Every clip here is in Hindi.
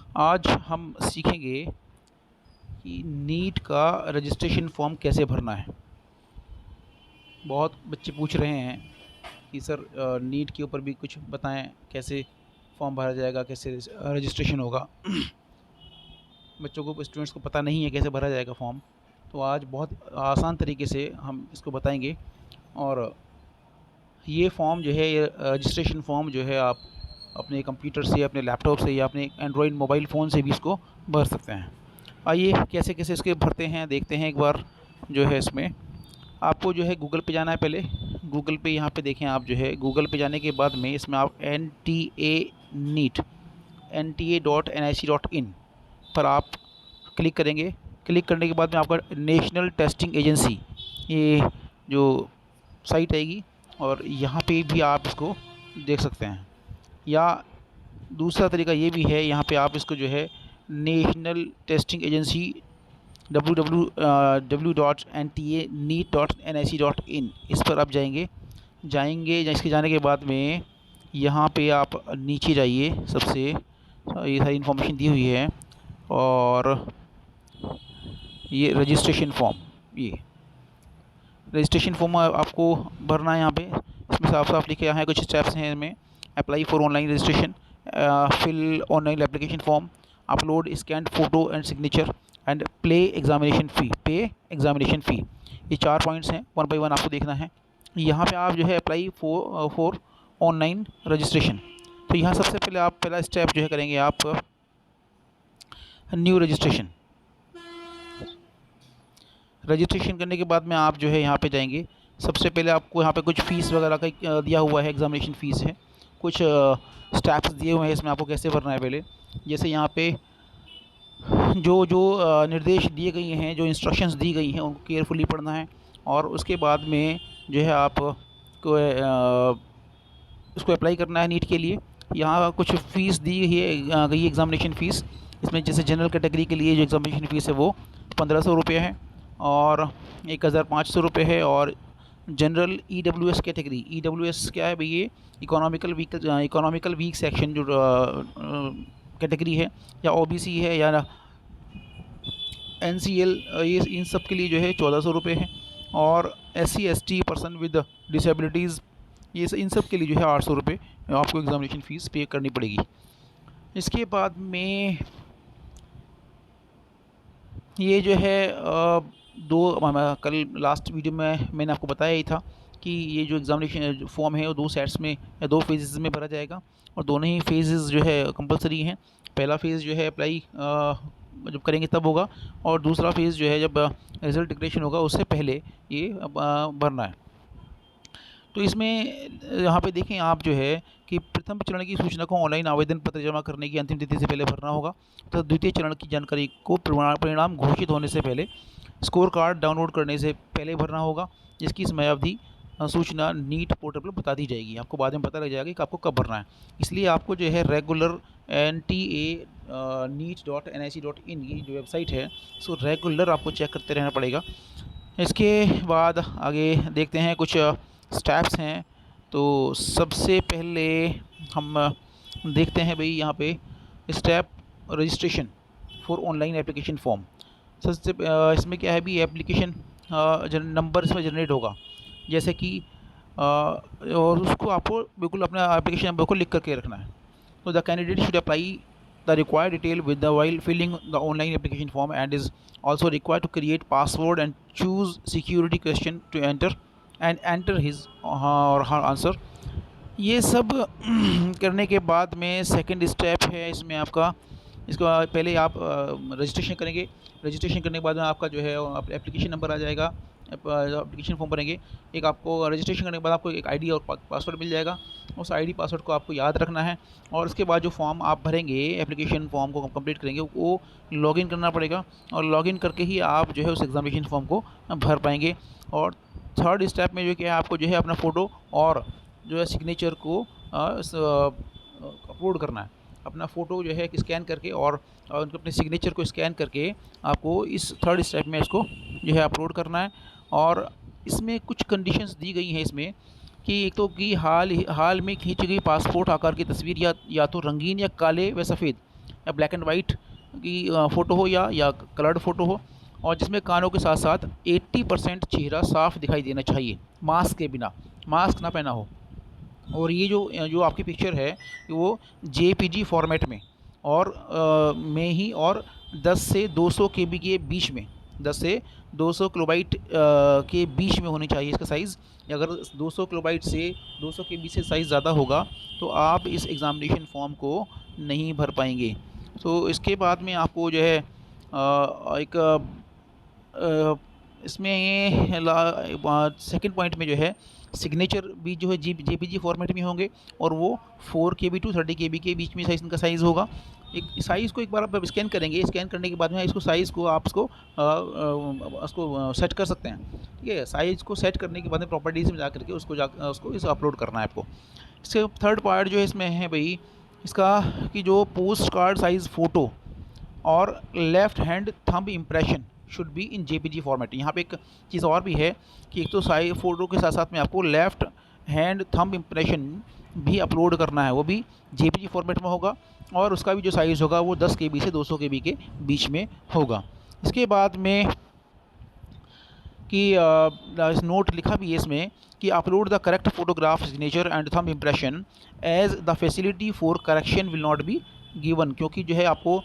आज हम सीखेंगे कि नीट का रजिस्ट्रेशन फॉर्म कैसे भरना है। बहुत बच्चे पूछ रहे हैं कि सर नीट के ऊपर भी कुछ बताएं, कैसे फॉर्म भरा जाएगा, कैसे रजिस्ट्रेशन होगा। बच्चों को, स्टूडेंट्स को पता नहीं है कैसे भरा जाएगा फॉर्म। तो आज बहुत आसान तरीके से हम इसको बताएंगे। और ये फॉर्म जो है, ये रजिस्ट्रेशन फॉर्म जो है, आप अपने कंप्यूटर से, अपने लैपटॉप से या अपने एंड्रॉयड मोबाइल फ़ोन से भी इसको भर सकते हैं। आइए कैसे कैसे इसके भरते हैं देखते हैं एक बार। जो है इसमें आपको जो है गूगल पे जाना है। पहले गूगल पे, यहाँ पे देखें आप, जो है गूगल पे जाने के बाद में इसमें आप NTA.nic.in पर आप क्लिक करेंगे। क्लिक करने के बाद में आपका नेशनल टेस्टिंग एजेंसी, ये जो साइट आएगी, और यहाँ पे भी आप इसको देख सकते हैं। या दूसरा तरीका ये भी है, यहाँ पे आप इसको जो है नेशनल टेस्टिंग एजेंसी www.nta.nic.in इस पर आप जाएंगे। इसके जाने के बाद में यहाँ पे आप नीचे जाइए। सबसे ये सारी इन्फॉर्मेशन दी हुई है। और ये रजिस्ट्रेशन फॉर्म, ये रजिस्ट्रेशन फॉर्म आपको भरना है। यहाँ पे इसमें साफ साफ लिखे हैं, कुछ स्टेप्स हैं इनमें। Apply for online registration, fill online application form, upload scanned photo and signature, and pay examination fee. ये 4 पॉइंट्स हैं, वन बाई वन आपको देखना है। यहाँ पे आप जो है अप्लाई फॉर ऑनलाइन रजिस्ट्रेशन, तो यहाँ सबसे पहले आप पहला स्टेप जो है करेंगे आप न्यू रजिस्ट्रेशन। रजिस्ट्रेशन करने के बाद में आप जो है यहाँ पे जाएंगे। सबसे पहले आपको यहाँ पे कुछ फ़ीस वगैरह का दिया हुआ है, एग्ज़ामिनेशन फ़ीस है, कुछ स्टेप्स दिए हुए हैं इसमें आपको कैसे भरना है। पहले जैसे यहाँ पे जो निर्देश दिए गए हैं, जो इंस्ट्रक्शंस दी गई हैं, उनको केयरफुली पढ़ना है। और उसके बाद में जो है आप को उसको अप्लाई करना है नीट के लिए। यहाँ कुछ फ़ीस दी गई एग्ज़ामिनेशन फ़ीस। इसमें जैसे जनरल कैटेगरी के लिए जो एग्ज़ामिनेशन फ़ीस है वो 1500 रुपये है, और 1500 रुपये है। और जनरल EWS कैटेगरी, EWS क्या है भाई, ये इकोनॉमिकल वीक सेक्शन जो कैटेगरी है, या OBC है, या NCL, ये इन सब के लिए जो है 1400 रुपये है। और SC ST person with disabilities, ये इन सब के लिए जो है 800 रुपये आपको एग्ज़ामिनेशन फ़ीस पे करनी पड़ेगी। इसके बाद में ये जो है कल लास्ट वीडियो में मैंने आपको बताया ही था कि ये जो एग्ज़ामिनेशन फॉर्म है वो 2 सेट्स में या 2 फेजेस में भरा जाएगा, और दोनों ही फेजेस जो है कंपलसरी हैं। पहला फ़ेज़ जो है अप्लाई जब करेंगे तब होगा, और दूसरा फ़ेज़ जो है जब रिज़ल्ट डिक्लेरेशन होगा उससे पहले ये भरना है। तो इसमें यहाँ पे देखें आप जो है कि प्रथम चरण की सूचना को ऑनलाइन आवेदन पत्र जमा करने की अंतिम तिथि से पहले भरना होगा, तो द्वितीय चरण की जानकारी को परिणाम घोषित होने से पहले स्कोर कार्ड डाउनलोड करने से पहले भरना होगा, जिसकी समयावधि सूचना नीट पोर्टल पर बता दी जाएगी। आपको बाद में पता लग जाएगा कि आपको कब भरना है। इसलिए आपको जो है रेगुलर NTA.nic.in की जो वेबसाइट है, इसको रेगुलर आपको चेक करते रहना पड़ेगा। इसके बाद आगे देखते हैं, कुछ स्टेप्स हैं। तो सबसे पहले हम देखते हैं भाई, यहाँ पे step registration for online application form. सबसे इसमें क्या है भी, एप्लीकेशन नंबर इसमें जनरेट होगा, जैसे कि और उसको आपको बिल्कुल अपना एप्लीकेशन नंबर को लिख करके रखना है। तो the candidate should apply the required detail with the while filling the online application form, and is also required to create password and choose security question to enter his or her answer। ये सब करने के बाद में सेकंड स्टेप है इसमें आपका, इसको पहले आप रजिस्ट्रेशन करेंगे। रजिस्ट्रेशन करने के बाद में आपका जो है एप्लीकेशन नंबर आ जाएगा। एप्लीकेशन फॉर्म भरेंगे, एक आपको रजिस्ट्रेशन करने के बाद आपको एक आईडी और पासवर्ड मिल जाएगा। उस आईडी पासवर्ड को आपको याद रखना है, और उसके बाद जो फॉर्म आप भरेंगे, एप्लीकेशन फॉर्म को कंप्लीट करेंगे, वो लॉगिन करना पड़ेगा, और लॉगिन करके ही आप जो है उस एग्ज़ामिनेशन फॉर्म को भर पाएंगे। और थर्ड स्टेप में जो क्या है, आपको जो है अपना फ़ोटो और जो है सिग्नेचर को अपलोड करना है। अपना फ़ोटो जो है स्कैन करके और उनको अपने सिग्नेचर को स्कैन करके आपको इस थर्ड स्टेप में इसको जो है अपलोड करना है। और इसमें कुछ कंडीशंस दी गई हैं इसमें, कि एक तो कि हाल में खींची गई पासपोर्ट आकार की तस्वीर या तो रंगीन या काले व सफ़ेद या ब्लैक एंड वाइट की फ़ोटो हो या कलर्ड फ़ोटो हो, और जिसमें कानों के साथ साथ 80% चेहरा साफ दिखाई देना चाहिए, मास्क के बिना, मास्क ना पहना हो। और ये जो आपकी पिक्चर है वो जेपीजी फॉर्मेट में और में ही, और 10 से 200 केबी के बीच में, 10 से 200 किलोबाइट के बीच में होनी चाहिए इसका साइज़। अगर 200 किलोबाइट से 200 केबी से साइज़ ज़्यादा होगा तो आप इस एग्ज़ामिनेशन फॉर्म को नहीं भर पाएंगे। तो इसके बाद में आपको जो है एक इसमें ये सेकंड पॉइंट में जो है सिग्नेचर भी जो है जेपीजी फॉर्मेट में होंगे, और वो 4 केबी टू 30 केबी के बीच में साइज़ इनका साइज़ होगा। एक साइज़ को एक बार आप स्कैन करेंगे, स्कैन करने के बाद में इसको साइज़ को आप उसको सेट कर सकते हैं। ठीक है, साइज़ को सेट करने के बाद में प्रॉपर्टीज़ में जा करके उसको इसे अपलोड करना है आपको। इसके थर्ड पार्ट जो है इसमें है भाई इसका कि जो पोस्ट कार्ड साइज़ फ़ोटो और left hand thumb impression should be in JPG format. यहाँ पे एक चीज़ और भी है कि एक तो साइज फ़ोटो के साथ साथ में आपको लेफ़्ट हैंड थंब इम्प्रेशन भी अपलोड करना है, वो भी जेपीजी फॉर्मेट में होगा, और उसका भी जो साइज़ होगा वो 10 केबी से 200 केबी के बीच में होगा। इसके बाद में कि इस नोट लिखा भी है इसमें कि upload the correct photograph signature and thumb impression as the facility for correction will not be given, क्योंकि जो है आपको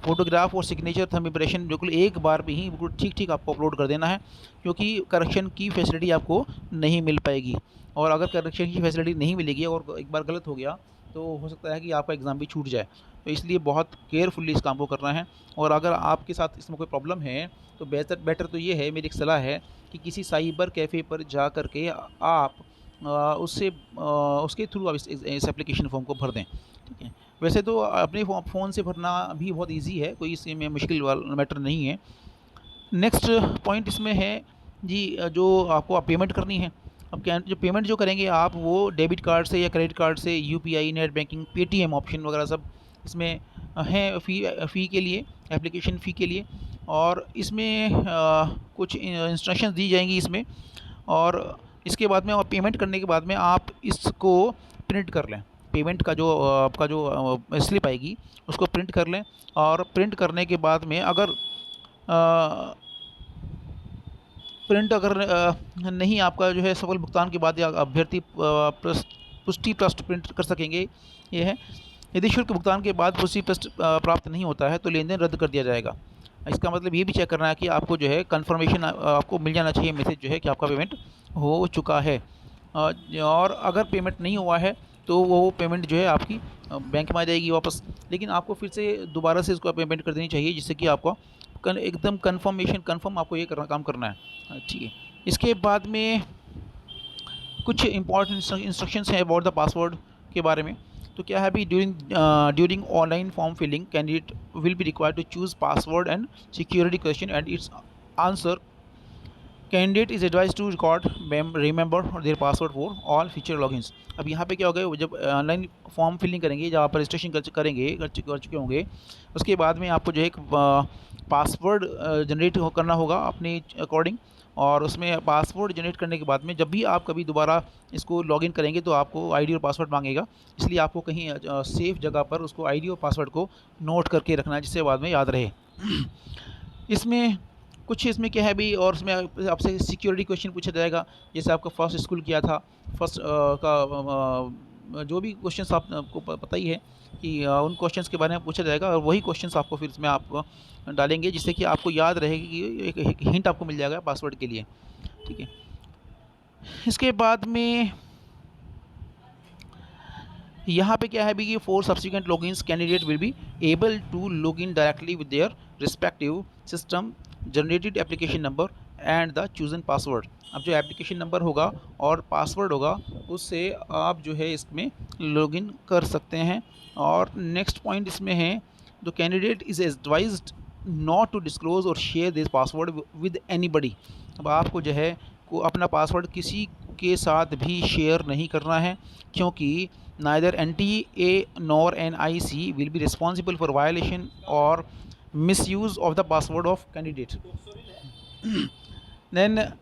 फ़ोटोग्राफ और सिग्नेचर थंब इम्प्रेशन बिल्कुल एक बार में ही बिल्कुल ठीक ठीक आपको अपलोड कर देना है, क्योंकि करेक्शन की फैसिलिटी आपको नहीं मिल पाएगी। और अगर करेक्शन की फैसिलिटी नहीं मिलेगी और एक बार गलत हो गया तो हो सकता है कि आपका एग्ज़ाम भी छूट जाए। तो इसलिए बहुत केयरफुली इस काम को करना है। और अगर आपके साथ इसमें कोई प्रॉब्लम है तो बेटर तो ये है, मेरी एक सलाह है कि किसी साइबर कैफ़े पर जा कर के आप उसके थ्रू आप इस एप्लीकेशन फॉर्म को भर दें। ठीक है, वैसे तो अपने फ़ोन से भरना भी बहुत ईजी है, कोई इसमें मुश्किल वाला मैटर नहीं है। नेक्स्ट पॉइंट इसमें है जी, जो आपको आप पेमेंट करनी है। अब क्या जो पेमेंट जो करेंगे आप वो डेबिट कार्ड से या क्रेडिट कार्ड से, UPI, net banking, Paytm option वगैरह सब इसमें हैं फ़ी के लिए, एप्लीकेशन फ़ी के लिए। और इसमें कुछ इंस्ट्रक्शंस दी जाएंगी इसमें, और इसके बाद में पेमेंट करने के बाद में आप इसको प्रिंट कर लें। पेमेंट का जो आपका जो स्लिप आएगी उसको प्रिंट कर लें, और प्रिंट करने के बाद में अगर प्रिंट अगर नहीं आपका जो है सफल भुगतान के बाद या अभ्यर्थी पुष्टि पत्र प्रिंट कर सकेंगे, ये है। यदि शुल्क भुगतान के बाद पुष्टि पत्र प्राप्त नहीं होता है तो लेन देन रद्द कर दिया जाएगा। इसका मतलब ये भी चेक करना है कि आपको जो है कन्फर्मेशन आपको मिल जाना चाहिए, मैसेज जो है कि आपका पेमेंट हो चुका है। और अगर पेमेंट नहीं हुआ है तो वो पेमेंट जो है आपकी बैंक में आ जाएगी वापस, लेकिन आपको फिर से दोबारा से इसको पेमेंट कर देनी चाहिए, जिससे कि आपको एकदम कन्फर्म आपको ये काम करना है। ठीक है, इसके बाद में कुछ इंपॉर्टेंट इंस्ट्रक्शंस हैं अबाउट द पासवर्ड के बारे में। तो क्या है अभी, during online form filling candidate will be required to choose password and security question and its answer. Candidate is advise to record remember their password for all future logins. अब यहाँ पे क्या होगा, जब ऑनलाइन फॉर्म फिलिंग करेंगे, जब आप रजिस्ट्रेशन कर चुके होंगे, उसके बाद में आपको जो है एक पासवर्ड जनरेट करना होगा अपने अकॉर्डिंग। और उसमें पासवर्ड जनरेट करने के बाद में जब भी आप कभी दोबारा इसको लॉगिन करेंगे तो आपको आईडी और पासवर्ड मांगेगा, इसलिए आपको कहीं सेफ जगह पर उसको आईडी और पासवर्ड को नोट करके रखना है, जिससे बाद में याद रहे। इसमें इसमें क्या है भी, और इसमें आपसे सिक्योरिटी क्वेश्चन पूछा जाएगा, जैसे आपका फर्स्ट स्कूल किया था, फर्स्ट जो भी क्वेश्चंस आपको पता ही है कि उन क्वेश्चंस के बारे में पूछा जाएगा, और वही क्वेश्चंस आपको फिर इसमें आप डालेंगे, जिससे कि आपको याद रहेगी कि एक हिंट आपको मिल जाएगा पासवर्ड के लिए। ठीक है, इसके बाद में यहाँ पे क्या है भी कि for subsequent logins candidate will be able to log in directly with their respective system generated application number and the chosen password. अब जो एप्लीकेशन नंबर होगा और पासवर्ड होगा उससे आप जो है इसमें लॉगिन कर सकते हैं। और नेक्स्ट पॉइंट इसमें है, the candidate is advised not to disclose or share this password with anybody. अब आपको जो है को अपना पासवर्ड किसी के साथ भी शेयर नहीं करना है, क्योंकि neither NTA nor NIC will be responsible for violation or misuse of the password of candidate. Then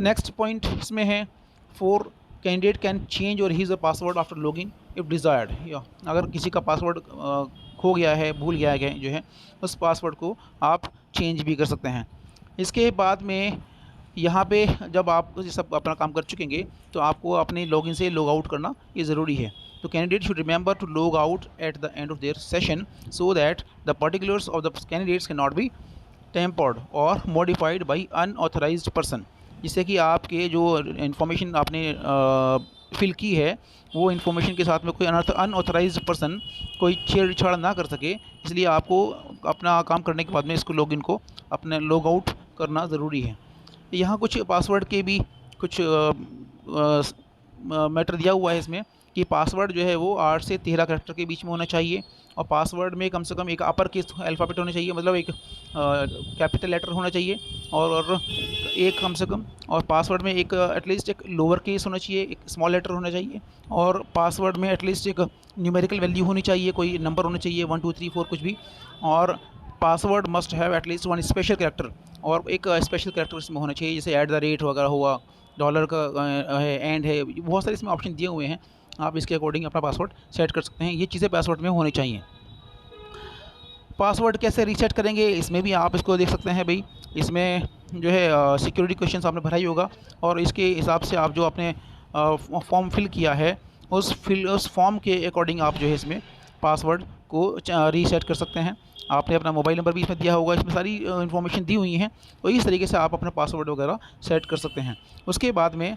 next point इसमें है, for कैंडिडेट कैन चेंज और his a password after login if desired. या अगर किसी का पासवर्ड खो गया है, भूल गया है जो है, उस पासवर्ड को आप चेंज भी कर सकते हैं। इसके बाद में यहाँ पे जब आप ये सब अपना काम कर चुकेंगे तो आपको अपने लॉगिन से लॉग आउट करना ये ज़रूरी है। तो candidate should remember to log out at the end of their session so that the particulars of the candidates can not be tampered और मॉडिफाइड बाई अनऑथराइज्ड पर्सन। जिससे कि आपके जो इन्फॉर्मेशन आपने फिल की है वो इन्फॉर्मेशन के साथ में कोई अनऑथराइज्ड पर्सन कोई छेड़छाड़ ना कर सके। इसलिए आपको अपना काम करने के बाद में इसको लॉगिन को अपने लॉग आउट करना ज़रूरी है। यहाँ कुछ पासवर्ड के भी कुछ मैटर दिया हुआ है इसमें कि पासवर्ड जो है वो 8 से 13 कैरेक्टर के बीच में होना चाहिए और पासवर्ड में कम से कम एक अपर केस अल्फ़ाबेट होना चाहिए, मतलब एक कैपिटल लेटर होना चाहिए और एक कम से कम, और पासवर्ड में एक एटलीस्ट एक लोअर केस होना चाहिए, एक स्मॉल लेटर होना चाहिए और पासवर्ड में एटलीस्ट एक न्यूमेरिकल वैल्यू होनी चाहिए, कोई नंबर होना चाहिए 1 2 3 4 कुछ भी। और password must have at least one special character, और एक स्पेशल कैरेक्टर इसमें होना चाहिए, जैसे @ वगैरह हुआ, डॉलर का है, एंड है, बहुत सारे इसमें ऑप्शन दिए हुए हैं। आप इसके अकॉर्डिंग अपना पासवर्ड सेट कर सकते हैं। ये चीज़ें पासवर्ड में होनी चाहिए। पासवर्ड कैसे रीसेट करेंगे इसमें भी आप इसको देख सकते हैं भाई। इसमें जो है सिक्योरिटी क्वेश्चन आपने भरा ही होगा और इसके हिसाब से आप जो आपने फॉर्म फिल किया है उस फॉर्म के अकॉर्डिंग आप जो है इसमें पासवर्ड को रीसेट कर सकते हैं। आपने अपना मोबाइल नंबर भी इसमें दिया होगा, इसमें सारी इन्फॉर्मेशन दी हुई हैं, तो इस तरीके से आप अपना पासवर्ड वगैरह सेट कर सकते हैं। उसके बाद में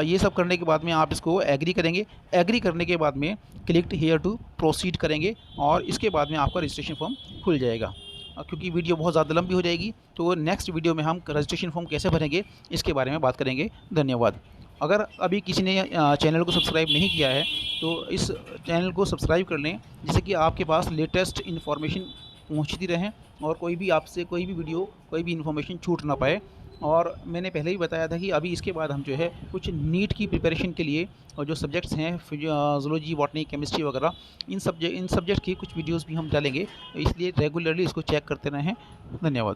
ये सब करने के बाद में आप इसको एग्री करेंगे। एग्री करने के बाद में क्लिक हियर टू प्रोसीड करेंगे और इसके बाद में आपका रजिस्ट्रेशन फॉर्म खुल जाएगा। क्योंकि वीडियो बहुत ज़्यादा लंबी हो जाएगी तो नेक्स्ट वीडियो में हम रजिस्ट्रेशन फॉर्म कैसे भरेंगे इसके बारे में बात करेंगे। धन्यवाद। अगर अभी किसी ने चैनल को सब्सक्राइब नहीं किया है तो इस चैनल को सब्सक्राइब कर लें, जिससे कि आपके पास लेटेस्ट इन्फॉर्मेशन पहुंचती रहें और कोई भी आपसे कोई भी वीडियो कोई भी इन्फॉर्मेशन छूट ना पाए। और मैंने पहले ही बताया था कि अभी इसके बाद हम जो है कुछ नीट की प्रिपरेशन के लिए और जो सब्जेक्ट्स हैं ज़ूलॉजी, बॉटनी, केमिस्ट्री वगैरह, इन सब्जेक्ट की कुछ वीडियोस भी हम डालेंगे, इसलिए रेगुलरली इसको चेक करते रहें। धन्यवाद।